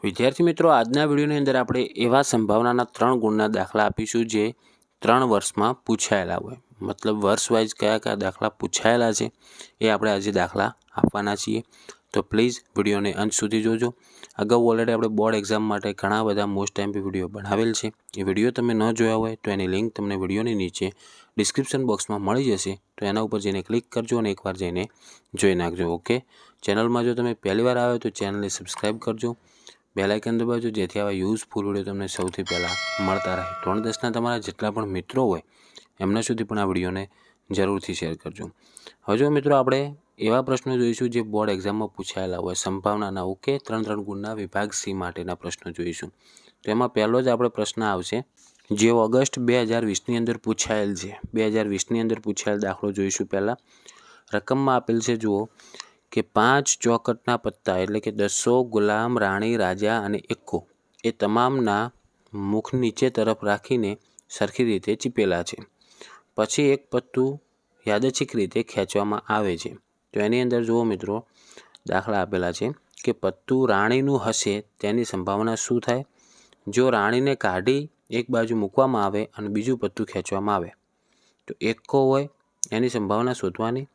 વિદ્યાર્થી મિત્રો, આજના વિડીયોની અંદર આપણે એવા સંભાવનાના 3 ગુણના દાખલા આપીશું જે 3 વર્ષમાં પૂછાયેલા હોય. મતલબ વર્ષ વાઇઝ કયા કયા દાખલા પૂછાયેલા છે એ આપણે આજે દાખલા આપવાના છીએ. તો પ્લીઝ વિડીયોને અંત સુધી જોજો. અગાઉ ઓલરેડી આપણે બોર્ડ એક્ઝામ માટે ઘણા બધા મોસ્ટ એમપી વિડીયો બનાવેલ છે. એ વિડીયો તમે ન જોયા હોય તો એની લિંક તમને વિડીયોની નીચે ડિસ્ક્રિપ્શન બોક્સમાં મળી જશે. તો એના ઉપર જઈને ક્લિક કરજો અને એકવાર જઈને જોઈ નાખજો. ઓકે, ચેનલમાં જો તમે પહેલીવાર આવ્યો તો ચેનલને સબસ્ક્રાઈબ કરજો, બેલ આઇકન દબાવજો જેથી આવા યુઝફુલ વિડીયો તમને સૌથી પહેલાં મળતા રહે. ધોરણ 10ના તમારા જેટલા પણ મિત્રો હોય એમના સુધી પણ આ વિડીયોને જરૂરથી શેર કરજો. હવે જો મિત્રો, આપણે એવા પ્રશ્નો જોઈશું જે બોર્ડ એક્ઝામમાં પૂછાયેલા હોય સંભાવનાના. ઓકે, 3 ગુણના વિભાગ સી માટેના પ્રશ્નો જોઈશું. તો એમાં પહેલો જ આપણે પ્રશ્ન આવશે જે ઓગસ્ટ 2020ની અંદર પૂછાયેલ છે. 2020ની અંદર પૂછાયેલ દાખલો જોઈશું. પહેલાં રકમમાં આપેલ છે, જુઓ કે 5 ચોકટના પત્તા એટલે કે 10 ગુલામ, રાણી, રાજા અને એક્કો એ તમામના મુખ નીચે તરફ રાખીને સરખી રીતે ચીપેલા છે. પછી એક પત્તું યાદચ્છિક રીતે ખેંચવામાં આવે છે. તો એની અંદર જુઓ મિત્રો, દાખલા આપેલા છે કે પત્તું રાણીનું હશે તેની સંભાવના શું થાય જો રાણીને કાઢી એક બાજુ મૂકવામાં આવે અને બીજું પત્તું ખેંચવામાં આવે. તો એક્કો હોય એની સંભાવના શોધવાની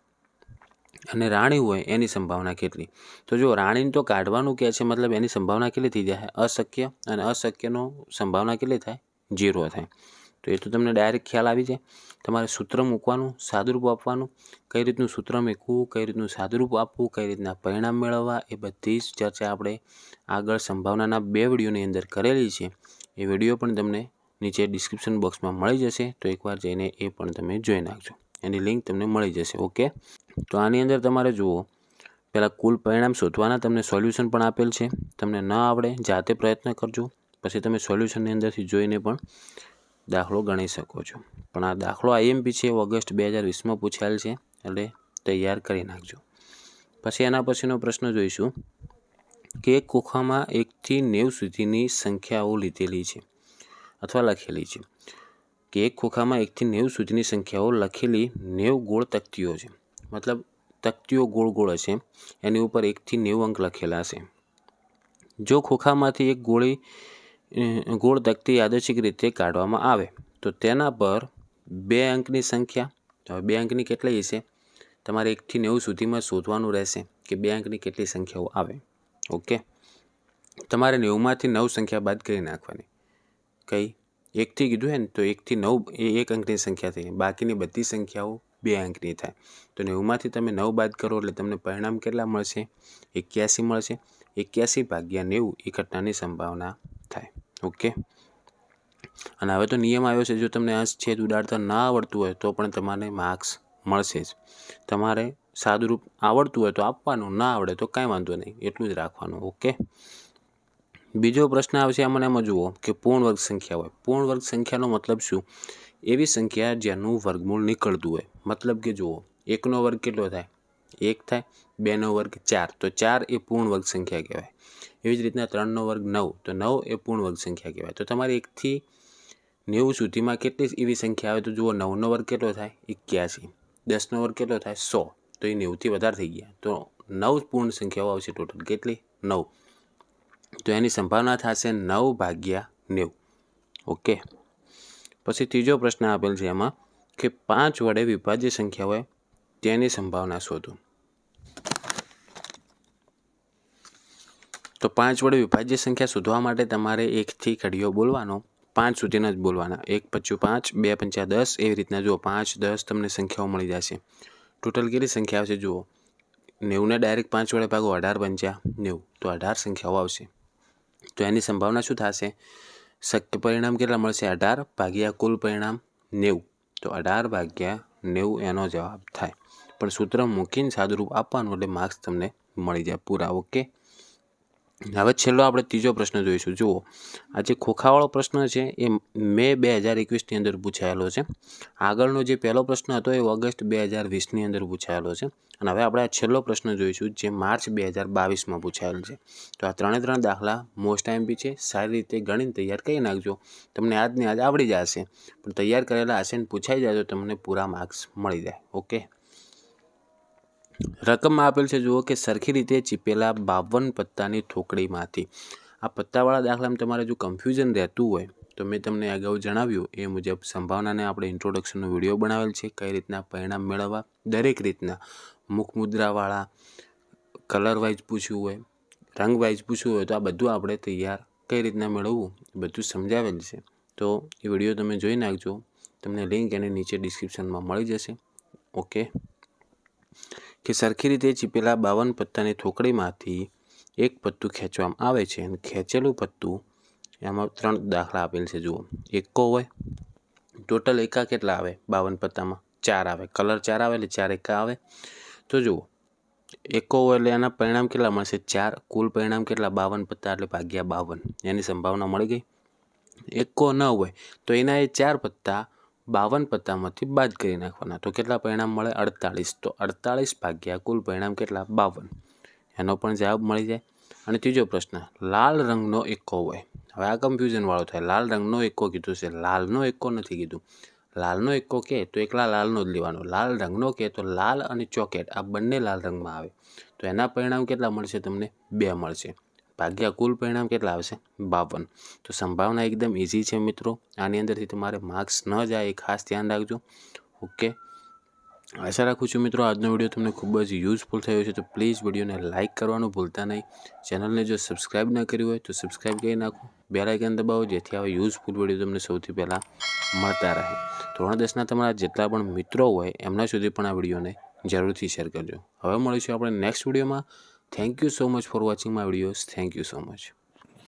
અને રાણી હોય એની સંભાવના કેટલી. તો જો રાણીને તો કાઢવાનું કહે છે, મતલબ એની સંભાવના કેટલી થઈ જાય? અશક્ય. અને અશક્યનો સંભાવના કેટલી થાય? 0 થાય. તો એ તો તમને ડાયરેક્ટ ખ્યાલ આવી જાય. તમારે સૂત્ર મૂકવાનું, સાદુરૂપ આપવાનું, કઈ રીતનું સૂત્ર મૂકવું, કઈ રીતનું સાદુરૂપ આપવું, કઈ રીતના પરિણામ મેળવવા, એ બધી જ ચર્ચા આપણે આગળ સંભાવનાના 2 વિડીયોની અંદર કરેલી છે. એ વિડીયો પણ તમને નીચે ડિસ્ક્રિપ્શન બોક્સમાં મળી જશે. તો એકવાર જઈને એ પણ તમે જોઈ નાખજો, એની લિંક તમને મળી જશે. ઓકે, તો આની અંદર તમારે જુઓ, પહેલાં કુલ પરિણામ શોધવાના. તમને સોલ્યુશન પણ આપેલ છે. તમને ન આવડે જાતે પ્રયત્ન કરજો, પછી તમે સોલ્યુશનની અંદરથી જોઈને પણ દાખલો ગણી શકો છો. પણ આ દાખલો આઈએમપી છે, ઓગસ્ટ 2020માં પૂછાયેલ છે, એટલે તૈયાર કરી નાખજો. પછી એના પછીનો પ્રશ્ન જોઈશું કે એક ખોખામાં 1 થી 90 સુધીની સંખ્યાઓ લીધેલી છે અથવા લખેલી છે. કે એક ખોખામાં 1 થી 90 સુધીની સંખ્યાઓ લખેલી 90 ગોળ તકતીઓ છે. મતલબ તકતીઓ ગોળ ગોળ હશે, એની ઉપર 1 થી 90 અંક લખેલા હશે. જો ખોખામાંથી એક ગોળ તકતી યાદચ્છિક રીતે કાઢવામાં આવે તો તેના પર 2 અંકની સંખ્યા, હવે 2 અંકની કેટલી હશે તમારે 1 થી 90 સુધીમાં શોધવાનું રહેશે કે 2 અંકની કેટલી સંખ્યાઓ આવે. ઓકે, તમારે 90માંથી 9 સંખ્યા બાદ કરી નાખવાની. કઈ? 1 થી કીધું હે ને, તો 1 થી 9 એ 1 અંકની સંખ્યા થઈ, બાકીની બધી સંખ્યાઓ 2 અંકની થાય. તો 90માંથી તમે 9 બાદ કરો એટલે તમને પરિણામ કેટલા મળશે? 81 મળશે. 81 ભાગ્યા 90 એ ઘટનાની સંભાવના થાય. ઓકે, અને હવે તો નિયમ આવ્યો છે, જો તમને અંશ છેદ ઉડાડતા ના આવડતું હોય તો પણ તમારે માર્ક્સ મળશે જ. તમારે સાદુરૂપ આવડતું હોય તો આપવાનું, ના આવડે તો કાંઈ વાંધો નહીં, એટલું જ રાખવાનું. ઓકે, બીજો પ્રશ્ન આવશે આમાં. એમાં જુઓ કે પૂર્ણ વર્ગ સંખ્યા હોય. પૂર્ણ વર્ગ સંખ્યાનો મતલબ શું? એવી સંખ્યા જેનું વર્ગમૂળ નીકળતું હોય. મતલબ કે જુઓ, 1નો વર્ગ કેટલો થાય? 1 થાય. 2નો વર્ગ 4, તો 4 એ પૂર્ણ વર્ગ સંખ્યા કહેવાય. એવી જ રીતના 3નો વર્ગ 9, તો 9 એ પૂર્ણ વર્ગ સંખ્યા કહેવાય. તો તમારે 1 થી 90 સુધીમાં કેટલી એવી સંખ્યા આવે? તો જુઓ, 9નો વર્ગ કેટલો થાય? 81. 10નો વર્ગ કેટલો થાય? 100. તો એ 90થી વધારે થઈ ગયા. તો 9 પૂર્ણ સંખ્યાઓ આવશે ટોટલ. કેટલી? 9. તો એની સંભાવના થશે 9 ભાગ્યા 90. ઓકે, પછી ત્રીજો પ્રશ્ન આપેલ છે એમાં કે 5 વડે વિભાજ્ય સંખ્યા હોય તેની સંભાવના શોધો. તો 5 વડે વિભાજ્ય સંખ્યા શોધવા માટે તમારે 1 થી ઘડીઓ બોલવાનો, 5 સુધીના જ બોલવાના. 1 × 5, 2 × 5 10, એવી રીતના જુઓ 5, 10 તમને સંખ્યાઓ મળી જશે. ટોટલ કેટલી સંખ્યા આવશે? જુઓ, 90ને ડાયરેક્ટ 5 વડે ભાગો, 18 × 5 90, તો 18 સંખ્યાઓ આવશે. તો એની સંભાવના શું થશે? શક્ય પરિણામ કેટલા મળશે? 18 ભાગ્યા કુલ પરિણામ 90, તો 18 ભાગ્યા 90 એનો જવાબ થાય. પણ સૂત્ર મૂકીને સાદુરૂપ આપવાનું એટલે માર્ક્સ તમને મળી જાય પૂરા. ઓકે, હવે છેલ્લો આપણે ત્રીજો પ્રશ્ન જોઈશું. જુઓ, આ જે ખોખાવાળો પ્રશ્ન છે એ મે 2021ની અંદર પૂછાયેલો છે. આગળનો જે પહેલો પ્રશ્ન હતો એ ઓગસ્ટ 2020ની અંદર પૂછાયેલો છે. અને હવે આપણે આ છેલ્લો પ્રશ્ન જોઈશું જે માર્ચ 2022માં પૂછાયેલ છે. તો આ 3 દાખલા મોસ્ટ આઈએમપી છે. સારી રીતે ગણીને તૈયાર કરી નાખજો. તમને આજને આજ આવડી જશે, પણ તૈયાર કરેલા હશે ને પૂછાઈ જાય તો તમને પૂરા માર્ક્સ મળી જાય. ઓકે, રકમમાં આપેલ છે, જુઓ કે સરખી રીતે ચીપેલા 52 પત્તાની થોકડીમાંથી આ પત્તાવાળા દાખલામાં તમારે જો કન્ફ્યુઝન રહેતું હોય તો મેં તમને અગાઉ જણાવ્યું એ મુજબ સંભાવનાને આપણે ઇન્ટ્રોડક્શનનો વિડીયો બનાવેલ છે, કઈ રીતના પરિણામ મેળવવા, દરેક રીતના મુખ મુદ્રાવાળા, કલર વાઇઝ પૂછ્યું હોય, રંગ વાઇઝ પૂછવું હોય તો આ બધું આપણે તૈયાર કઈ રીતના મેળવવું એ બધું સમજાવેલ છે. તો એ વિડીયો તમે જોઈ નાખજો, તમને લિંક એની નીચે ડિસ્ક્રિપ્શનમાં મળી જશે. ઓકે, કે સરખી રીતે ચીપેલા 52 પત્તાની થોકડીમાંથી એક પત્તું ખેંચવામાં આવે છે અને ખેંચેલું પત્તું એમાં 3 દાખલા આપેલ છે. જુઓ, એકો હોય, ટોટલ એકા કેટલા આવે 52 પત્તામાં? 4 આવે. કલર 4 આવે એટલે 4 એકા આવે. તો જુઓ, એકો હોય એટલે એના પરિણામ કેટલા મળશે? 4. કુલ પરિણામ કેટલા? 52 પત્તા એટલે ભાગ્યા 52. એની સંભાવના મળી ગઈ. એકો ન હોય તો એના એ 4 પત્તા 52 પત્તામાંથી બાદ કરી નાખવાના. તો કેટલા પરિણામ મળે? 48. તો 48 ભાગ્યા કુલ પરિણામ કેટલા? 52. એનો પણ જવાબ મળી જાય. અને ત્રીજો પ્રશ્ન, લાલ રંગનો એકો હોય. હવે આ કન્ફ્યુઝન વાળો થાય. લાલ રંગનો એકો કીધું છે, લાલનો એકો નથી કીધું. લાલનો એકો કે તો એકલા લાલનો જ લેવાનો. લાલ રંગનો કે તો લાલ અને ચોકેટ આ બંને લાલ રંગમાં આવે. તો એના પરિણામ કેટલા મળશે? તમને 2 મળશે. ભાગ્યા કુલ પરિણામ કેટલા આવશે? 52. તો સંભાવના એકદમ ઇઝી છે મિત્રો. આની અંદરથી તમારે માર્ક્સ ન જાય એ ખાસ ધ્યાન રાખજો. ઓકે, આશા રાખું છું મિત્રો આજનો વિડીયો તમને ખૂબ જ યુઝફુલ થયો છે. તો પ્લીઝ વિડીયોને લાઇક કરવાનું ભૂલતા નહીં. ચેનલને જો સબસ્ક્રાઈબ ન કરી હોય તો સબસ્ક્રાઈબ કરી નાખો. બેલ આઇકન દબાવો જેથી આવા યુઝફુલ વિડીયો તમને સૌથી પહેલાં મળતા રહે. ધોરણ 10ના તમારા જેટલા પણ મિત્રો હોય એમના સુધી પણ આ વિડીયોને જરૂરથી શેર કરજો. હવે મળીશું આપણે નેક્સ્ટ વિડીયોમાં. Thank you so much for watching my videos. Thank you so much.